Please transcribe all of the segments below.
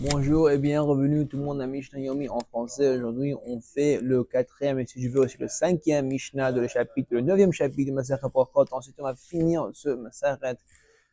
Bonjour et bienvenue tout le monde à Mishnah Yomi en français. Aujourd'hui, on fait le quatrième et si je veux aussi le cinquième Mishnah de le chapitre, le neuvième chapitre de Masechet Brachot. Ensuite, on va finir ce Masechet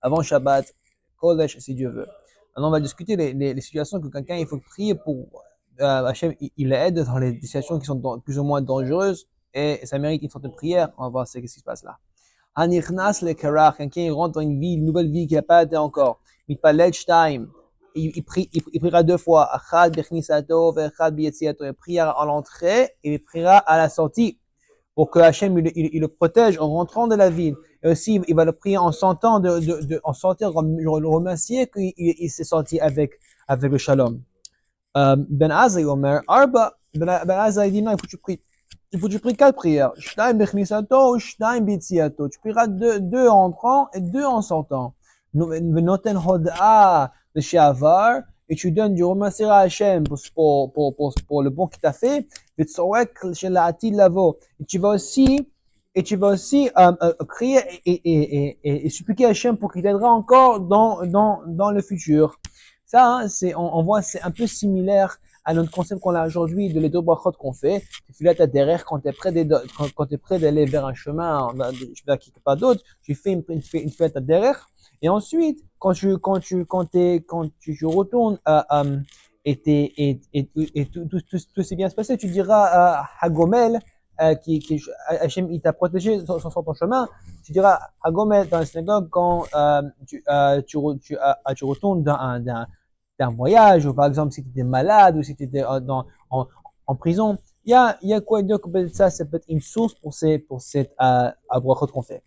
avant Shabbat, Kodesh si Dieu veut. Maintenant, on va discuter les situations que quelqu'un il faut prier pour Hachem, il aide dans les situations qui sont plus ou moins dangereuses et ça mérite une sorte de prière. On va voir ce qui se passe là. Hanichnas le karach, quelqu'un il rentre dans une nouvelle vie qui n'a pas été encore. Mitpalel shtaim, il priera deux fois. Achad bechnisato ve'achad b'yetziato. Il priera à l'entrée et il priera à la sortie pour que Hachem il le protège en rentrant de la ville. Et aussi, il va le prier en sortant en sortir, le remercier qu'il s'est sorti avec le shalom. Ben Azai Omer, Arba, Ben Azai dit non, il faut que tu pries quatre prières. Shtaim bechnisato, shtaim b'yetziato. Tu prieras deux en entrant et deux en sortant. Noten hoda de Shavar, et tu donnes du remercier à Hachem pour le bon qu'il t'a fait. Et tu vas aussi crier et suppliquer Hachem pour qu'il t'aidera encore dans le futur. Ça, hein, on voit, c'est un peu similaire à notre concept qu'on a aujourd'hui de les deux brachot qu'on fait. Tu fais là ta derrière quand tu es prêt d'aller vers un chemin, vers quelque part d'autre, tu fais une fête à derrière. Et ensuite, quand tu retournes et tout s'est bien se passer, tu diras à Hagomel, Hachem, il t'a protégé sur ton chemin. Tu diras Hagomel dans la synagogue quand tu retournes d'un voyage, ou par exemple si tu étais malade, ou si tu étais en prison. Il y a quoi dire que ça peut être une source pour cette brachot qu'on fait.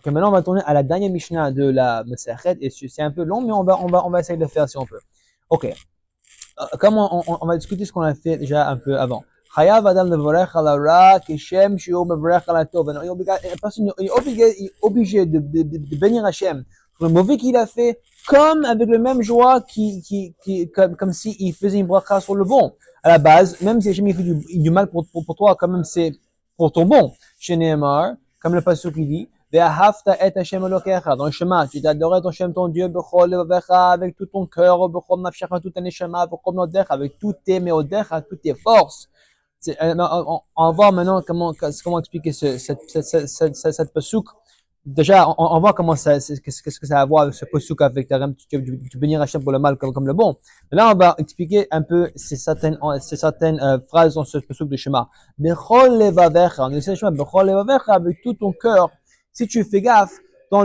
Ok, maintenant on va tourner à la dernière Mishnah de la Masechet, et c'est un peu long, mais on va essayer de le faire si on peut. Ok, comment on va discuter ce qu'on a fait déjà un peu avant. Chayav Adam levorech ala ra kishem shiur mevorech ala tov. La personne est obligée de bénir Hachem pour le mauvais qu'il a fait, comme avec le même joie comme s'il faisait une bracha sur le bon. À la base, même si Hachem il fait du mal pour toi, quand même c'est pour ton bon. Chez Nehemar, comme le pasuk qui dit, Ve'ahavta et Hashem Elokecha, dans le chemin, tu t'adorais ton Hashem, ton Dieu, bechol levavecha, avec tout ton cœur, bechol nafshecha, tout ta neshama, bechol nodecha, avec toutes tes meodecha, toutes tes forces. On va voir maintenant comment expliquer cette pasuk. Déjà, on voit qu'est-ce que ça a à voir avec ce pasuk, avec tu bénir Hashem pour le mal comme le bon. Mais là, on va expliquer un peu ces certaines phrases dans ce pasuk de Shema. Bechol levavecha, on dit Shema, bechol levavecha, avec tout ton cœur. Si tu fais gaffe, dans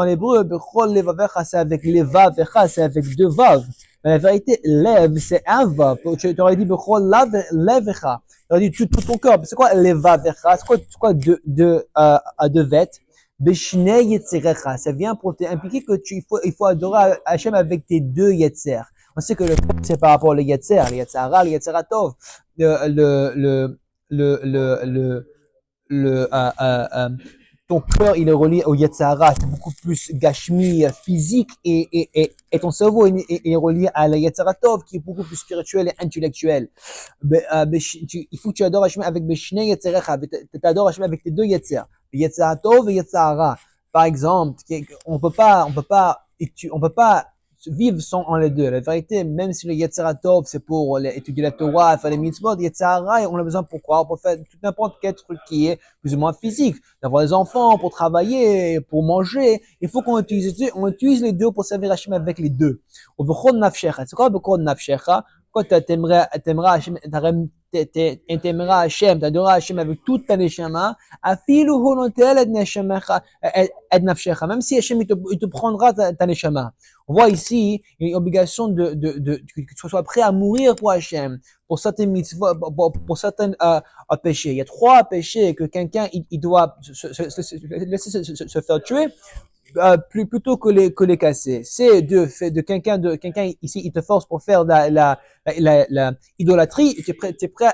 l'hébreu, bechol levavecha, c'est avec les vavecha, c'est avec deux vav. Mais la vérité, lève, c'est un vav. Tu aurais dit bechol levecha. Tu aurais dit tout ton cœur. C'est quoi les vavecha? C'est quoi deux vêtes? Beshnei yetzerecha. Ça vient pour t'impliquer que il faut adorer Hachem avec tes deux yetzer. On sait que c'est par rapport au yetzer, le yetzara, le yetzeratov. Le ton cœur il est relié au Yetzara, c'est beaucoup plus gashmi, physique, et ton cerveau est relié à la Yetzara Tov, qui est beaucoup plus spirituel et intellectuel. Il faut que tu adores Hashem avec Beshnei Yetzerecha, tu adores Hashem avec tes deux Yetzer, Yetzara Tov et Yetzara. Par exemple, on peut pas vivre sans les deux. La vérité, même si le Yetzira Tov, c'est pour étudier la Torah, faire les mitzvot, Yetzira, on a besoin pourquoi? Pour faire tout n'importe quel truc qui est plus ou moins physique. D'avoir des enfants, pour travailler, pour manger. Il faut qu'on utilise les deux pour servir Hachem avec les deux. Au Bechol Nafshecha. C'est quoi Bechol Nafshecha? Quand t'aimeras Hachem, t'aimeras Hachem, t'adoreras Hachem avec toute ta neshama, afilu hu notel et nafshecha. Même si Hachem, il te prendra ta neshama. On voit ici une obligation que tu sois prêt à mourir pour Hachem, pour certains mitzvot, pour certains péchés. Il y a trois péchés que quelqu'un il doit laisser se faire tuer plutôt que les casser. C'est de quelqu'un ici il te force pour faire la idolâtrie. Tu es prêt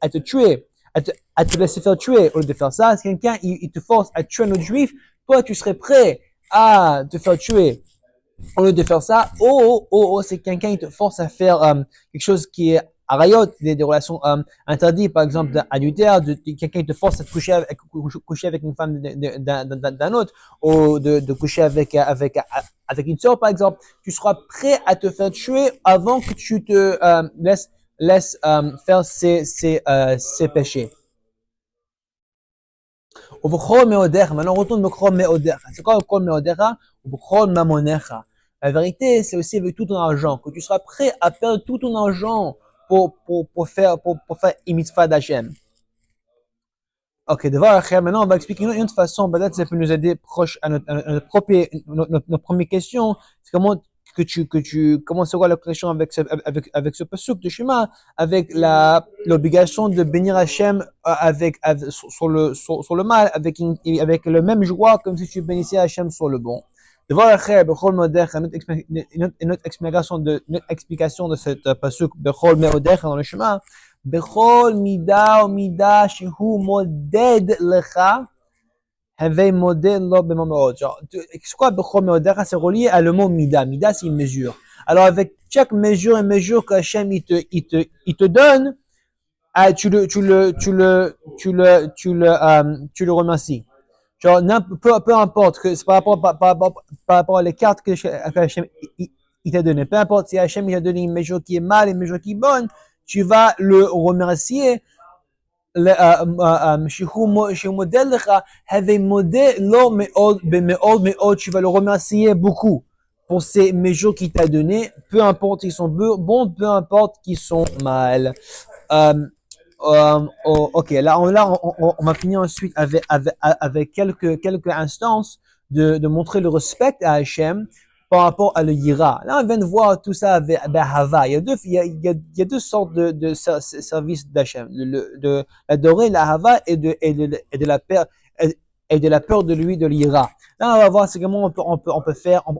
à te tuer, à te laisser faire tuer au lieu de faire ça. Si quelqu'un il te force à tuer un autre juif, toi tu serais prêt à te faire tuer au lieu de faire ça. C'est quelqu'un qui te force à faire quelque chose qui est arayot, des relations interdites, par exemple adultère, quelqu'un te force à te coucher avec une femme d'un autre, ou de coucher avec une sœur, par exemple, tu seras prêt à te faire tuer avant que tu te laisses faire ces péchés. ובכל מאודיך, maintenant on retourne בכל מאודיך. C'est quoi בכל מאודיך? ובכל ממונך. La vérité, c'est aussi avec tout ton argent, que tu seras prêt à perdre tout ton argent pour faire une mitzvah d'Hachem. Ok, maintenant on va expliquer une autre façon, peut-être ça peut nous aider proche à notre première question, c'est comment c'est quoi la connexion avec ce pasuk de Shema, avec l'obligation de bénir Hachem sur le mal, avec le même joie comme si tu bénissais Hachem sur le bon. Une autre explication de cette pasuk, Bechol Meodecha dans le Shema, בכל מידה ומידה שהוא מודד לך, הווי מודד לו במאוד. C'est quoi בכל מאודיך? C'est relié à le mot mida. Mida, c'est une mesure. Alors, avec chaque mesure et mesure qu'Hachem il te donne, tu le remercies. Genre, peu importe, que c'est par rapport à les cartes que Hachem il t'a donné. Peu importe si Hachem il t'a donné une mesure qui est mal et une mesure qui est bonne, tu vas le remercier. Tu vas le remercier beaucoup pour ces mesures qu'il t'a données, peu importe qu'ils sont bons, peu importe qu'ils sont mal. Ok, là on va finir ensuite avec quelques instances de montrer le respect à Hachem par rapport à le Yira. Là, on vient de voir tout ça avec Hava. Il y a deux sortes de services d'Hachem. De l'adorer, la Hava, et de la peur de lui, de l'Yira. Là, on va voir comment on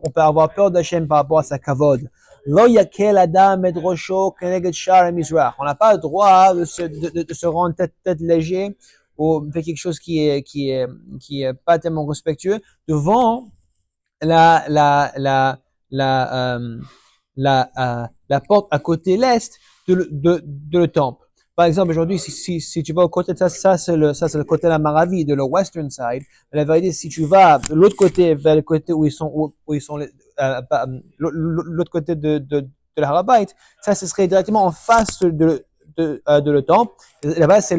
peut avoir peur d'Hachem par rapport à sa kavod. Lo yakel adam et rosho keneged shar mizrach. On n'a pas le droit de se rendre tête léger ou faire quelque chose qui est pas tellement respectueux devant la porte à côté l'est de le temple. Par exemple, aujourd'hui, si tu vas au côté de ça c'est le côté de la Maravi, de le western side. La vérité, si tu vas de l'autre côté, vers le côté où ils sont l'autre côté de la Harabait, ça, ce serait directement en face de le temple. Là-bas, c'est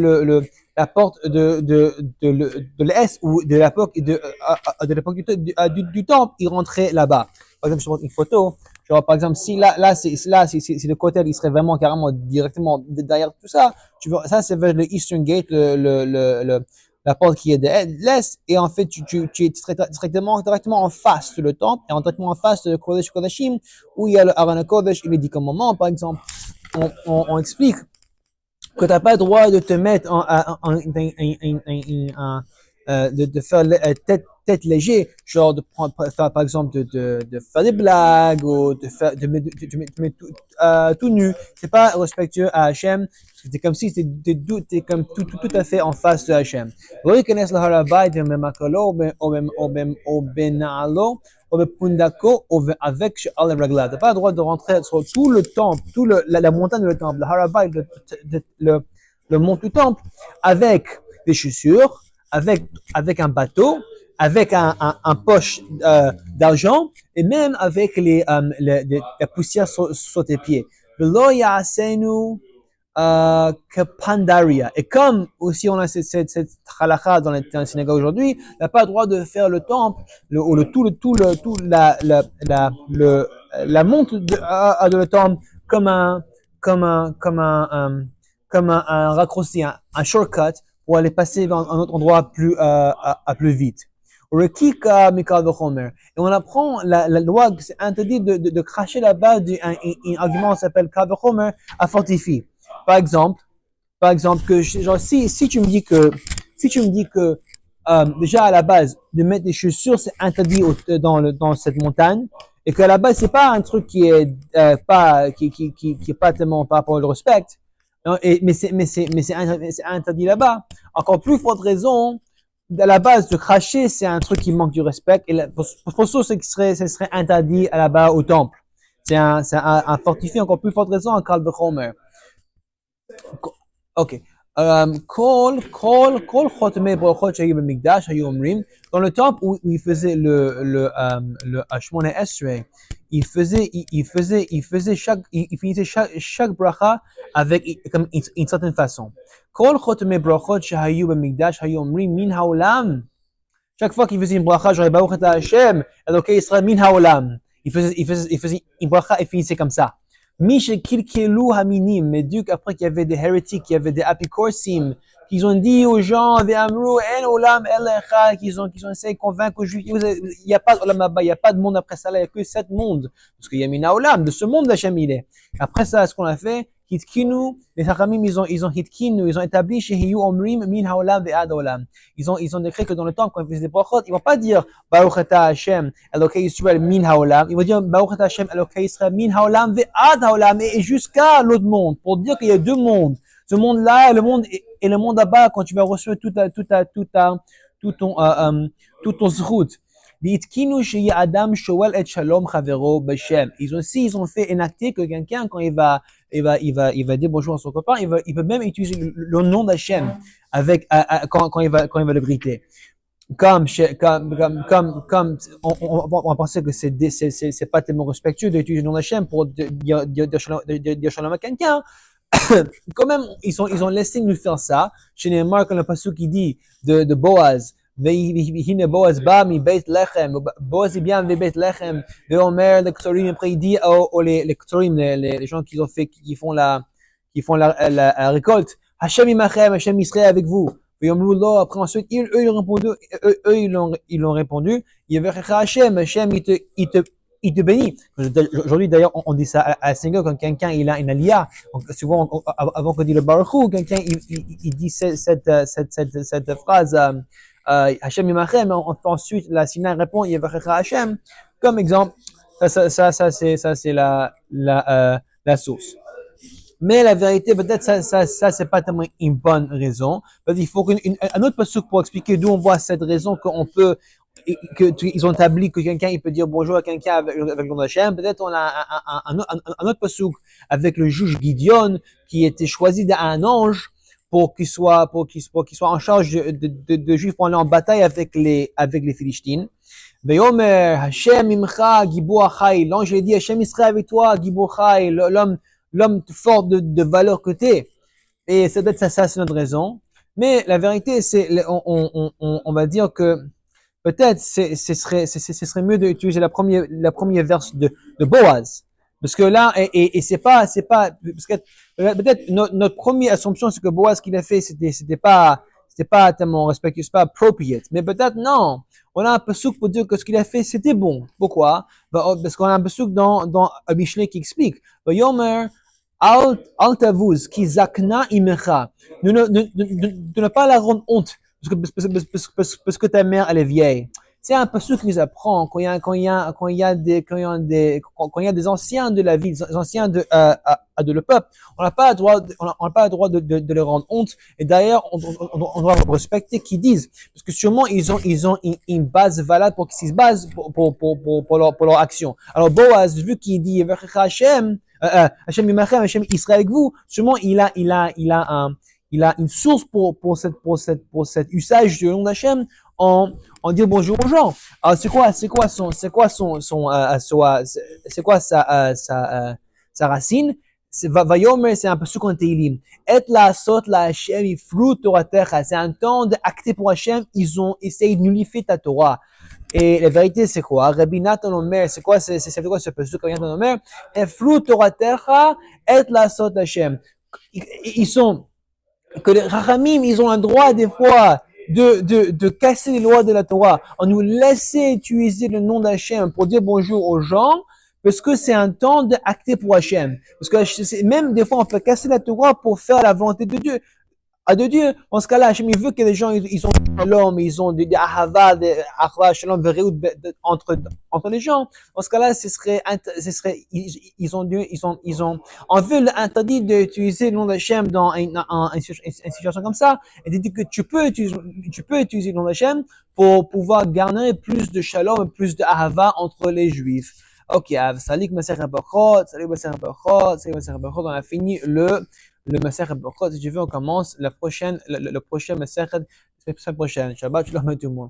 la porte de l'est ou de l'époque du temple, il rentrait là-bas. Par exemple, je te montre une photo. Genre, par exemple, si si le côté, il serait vraiment carrément directement derrière tout ça. Tu vois, ça, c'est vers le Eastern Gate, la porte qui est de l'est. Et en fait, tu es directement en face de le temple et directement en face de Kodesh Kodashim, où il y a le Aron Kodesh, il est dit comme moment, par exemple. On explique que t'as pas le droit de te mettre de faire tête léger, genre de faire par exemple de faire des blagues ou de mettre tout nu. C'est pas respectueux à Hachem. C'est comme si t'es comme tout à fait en face de Hachem. Avec t'as pas le droit de rentrer sur tout le temple, la montagne de le temple, le Harabait, le mont du temple, avec des chaussures, avec un bateau, avec un poche d'argent, et même avec la poussière sur tes pieds. Pandaria. Et comme aussi on a cette halakha dans la synagogue aujourd'hui, il n'a pas le droit de faire le temple, la monte de le temple comme un raccourci, un shortcut pour aller passer vers un autre endroit plus vite. Et on apprend la loi que c'est interdit de cracher là-bas un argument qui s'appelle Kal V'chomer à fortifier. Par exemple, que genre si tu me dis que déjà à la base de mettre des chaussures c'est interdit dans cette montagne et que à la base c'est pas un truc qui est qui est pas tellement par rapport au respect, non, mais c'est interdit là-bas. Encore plus forte raison, à la base de cracher c'est un truc qui manque du respect et pour ça ce serait interdit à la base au temple. C'est un fortifié encore plus forte raison en Kal V'chomer. Ok. Kol chotmei brachot shayu b'mikdash hayu omrim. Dans le temple où il faisait le Shmona Esrei, il finissait chaque bracha avec comme une certaine façon. Kol chotmei brachot shayu b'mikdash hayu omrim min haolam. Chaque fois qu'il faisait une bracha, genre Baruch Ata Hashem, Elokei Israël min haolam. Il faisait une bracha et finissait comme ça. Mish kilkelu haminim, mais dès qu'après qu'il y avait des hérétiques, il y avait des apicorsim, qu'ils ont dit aux gens, ve'amru en olam elecha, qu'ils ont essayé de convaincre aux juifs, il n'y a pas d'olam haba, il n'y a pas de monde après ça, là, il n'y a que 7 mondes. Parce qu'il y a mina olam, de ce monde d'Hachem il est. Après ça, ce qu'on a fait, hitkinu, les hachamim, ils ont hitkinu, ils ont établi chez Hiyu omrim min haolam ve'ad olam. Ils ont décrit que dans le temps, quand ils faisaient des brachot, ils vont pas dire Baruch Ata Hashem, Elokei Yisrael min haolam. Ils vont dire Baruch Ata Hashem, Elokei Yisrael min haolam ve'ad haolam, et jusqu'à l'autre monde, pour dire qu'il y a 2 mondes. Ce monde-là et le monde là-bas, quand tu vas recevoir tout ton zrut. Ils ont fait enacter que quelqu'un, quand il va dire bonjour à son copain, il peut même utiliser le nom d'Hachem quand il va le briter. On va penser que c'est pas tellement respectueux d'utiliser le nom d'Hachem pour dire shalom à quelqu'un. Quand même, ils ont laissé nous faire ça. Chez Neymar, quand le passage qui dit de Boaz, Boaz ba mi Beit Lechem, Boaz est bien de Beit Lechem, de Omer, le Ktorim, après il dit les Ktorim, les gens qui font la récolte, Hashem imachem, Hashem Israël avec vous. Après ensuite, eux ils l'ont répondu, Hashem, il te bénit. Aujourd'hui, d'ailleurs, on dit ça à Singa quand quelqu'un il a une alia. Souvent, avant qu'on dise le baruchou, quelqu'un il dit cette phrase Hashem Yimachem. Ensuite, la Sina répond Yevachecha Hashem. Comme exemple, ça c'est la source. Mais la vérité, peut-être ça c'est pas tellement une bonne raison. Il faut un autre passage pour expliquer d'où on voit cette raison qu'on peut ils ont établi que quelqu'un il peut dire bonjour à quelqu'un avec le nom d'Hachem. Peut-être on a un autre passage avec le juge Gideon qui était choisi d'un ange pour qu'il soit en charge de juifs pour aller en bataille avec les Philistines. Veyomer Hashem imcha gibur achai. L'ange a dit Hashem il sera avec toi gibur achai, l'homme fort de valeur que t'es. Et c'est peut-être ça c'est notre raison. Mais la vérité c'est on va dire que peut-être ce serait mieux d'utiliser la première verse de Boaz. Parce que là, et c'est pas, parce que peut-être notre première assumption, c'est que Boaz, ce qu'il a fait, c'était pas tellement respectueux, c'est pas appropriate. Mais peut-être non. On a un pasuk pour dire que ce qu'il a fait, c'était bon. Pourquoi? Parce qu'on a un pasuk dans Mishlei qui explique. Yomer, al tavuz, ki zakna imecha. De ne pas la rendre honte parce que ta mère elle est vieille. C'est un peu ce qui nous apprend quand il y a des anciens de la vie, des anciens de le peuple, on n'a pas le droit de leur rendre honte. Et d'ailleurs, on doit respecter qu'ils disent, parce que sûrement ils ont une base valable pour qu'ils se basent pour leur action. Alors Boaz, vu qu'il dit Hashem, Hashem Yimachem, Hashem Israël avec vous, sûrement il a une source pour cet usage du nom d'Hachem en dire bonjour aux gens. Alors c'est quoi sa racine? Vayomer, c'est un peu ce qu'on Teilim. Et la sot la Hachem, iflu Toratecha. C'est un temps d'acter pour Hachem. Ils ont essayé de nullifier ta Torah. Et la vérité, c'est quoi? Rabbi Nathan Omer, c'est quoi ce pasuk Rabbi Nathan Omer? Iflu Toratecha, et la sot Hachem. Ils sont que les Rachamim, ils ont un droit des fois de casser les lois de la Torah, en nous laisser utiliser le nom d'Hachem pour dire bonjour aux gens, parce que c'est un temps d'acter pour Hachem. Parce que même des fois, on peut casser la Torah pour faire la volonté de Dieu. De Dieu. En ce cas-là, Hachem, il veut que les gens, ils ont shalom, ils ont des ahava, des achva, shalom, vereut entre les gens. En ce cas-là, ils ont en veut interdit d'utiliser le nom d'Hachem dans une situation comme ça. Et de dire que tu peux utiliser le nom d'Hachem pour pouvoir garner plus de shalom, plus de ahava entre les Juifs. Ok, salut, on a fini le Masechet Brachot. Si tu veux, on commence le prochain Masechet la semaine prochaine. Shabbat shalom à tout le monde.